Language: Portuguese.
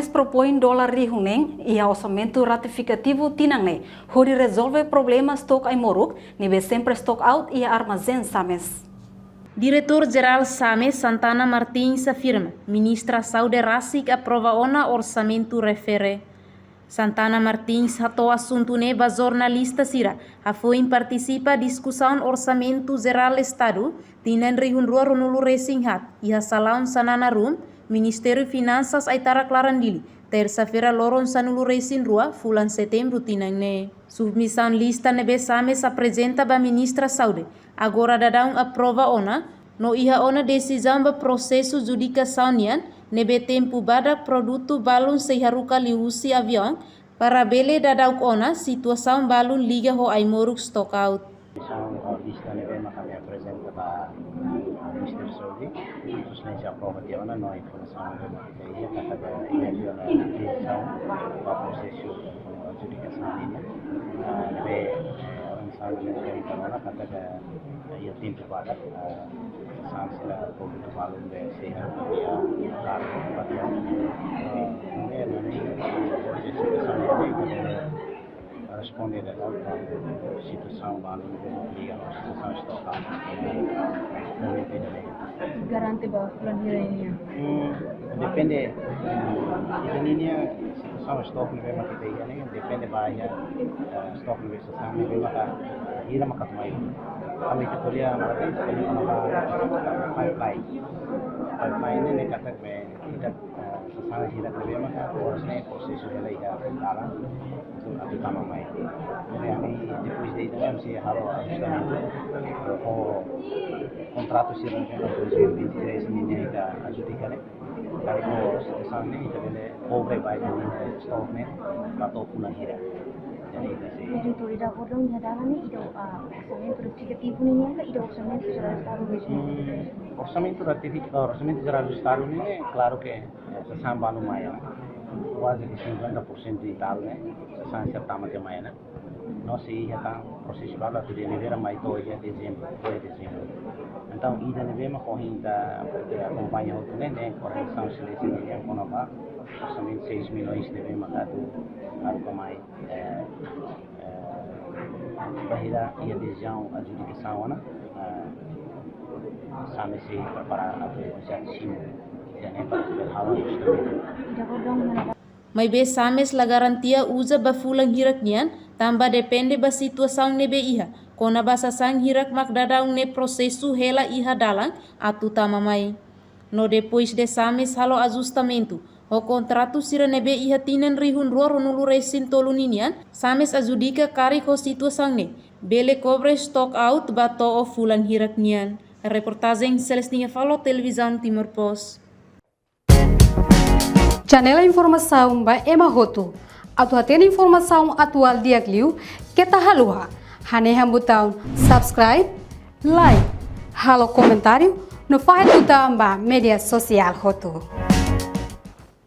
Sames propõe dólar rihuneng e orçamento ratificativo tinangne, onde resolve problemas stock ai moruk, nível sempre stock out e armazém Sames. Diretor-Geral Sames, Santana Martins, afirma: Ministra Saúde Rasik aprova ona orçamento refere. Santana Martins hatou assunto neba jornalista sira, afoin participa discussão orçamento geral Estado, tinan rihun rua runulu resinghat, iha salaun sanana rum, Ministério Finanças aitara clarandili, terça-feira loron sanulu resin rua, fulan setembro tinangne. Submissão lista nebe Sames apresenta ba Ministra Saúde, agora dadang aprova ona, no iha ona decisão ba processo judicação nian, nebe tempo badak produto balun seharuka liusi avião, para bele dadauk ona situação balun liga ho aimoruk stock out. Lista nebe kami apresenta ba Minister Saudi, susah siya aprova dia ona no informação dia kata ia na decisão ba processo judicação nian, nebe orang Saudi yang mana kata ia tempo badak sanksinya produto balun be seharuka kartu bagian responder à situação lá no dia a situação estoca garante bahwa bulan ini depende ini situação estoque memang kita ini depende banyak stok lebih sesama memang ira maka mai kami itu kuliah berarti pipeline ini kata tidak sesama tidak lebih maka harusnya proses sudah lagi dalam atau tambah mai jadi depois de itu mesti harus ajustamento o contrato sih dengan 2023 ini juga adjudikan kalau situação ini jadi over by the stock net atau pulang hira. Jadi itu ida kodong nyadaran ni ida orçamento ratificativo ni yang ida orçamento geral do Estado mesmo. Orçamento geral do Estado ni claro que sesama lumayan. Quase que 50% de tal né, sesama setembro que amanhã, nós se já tá processo lá de delivery mais 2 de dezembro. Então ida neve ma corrida acompanha outro né, correção seleção yang konova, orçamento 6 milhões neve ma katu algo mais bahira ia decisão adjudicação ana sampai se preparar a negociação May be Sames la garantia usa ba fulang hirak nian, tamba depende ba situação nebe iha, kona basa sang hirak makdadaung ne prosesu hela iha dalang, atu tama mai. No depois de Sames halo ajustamento, o contrato sira nebe iha tinan rihun rua runulu resin tolu ninian, Sames adjudica kari ko situação ne, bele cobre stock out ba to o fulang hirak nian. Reportagem Celestinha Falo, Televisão Timor Post. Janela informação ba Emma Hoto. Atu atena informação atual diak liu, kita haluha. Haneha butang subscribe, like, halo comentário, no faz butang ba media sosial Hoto.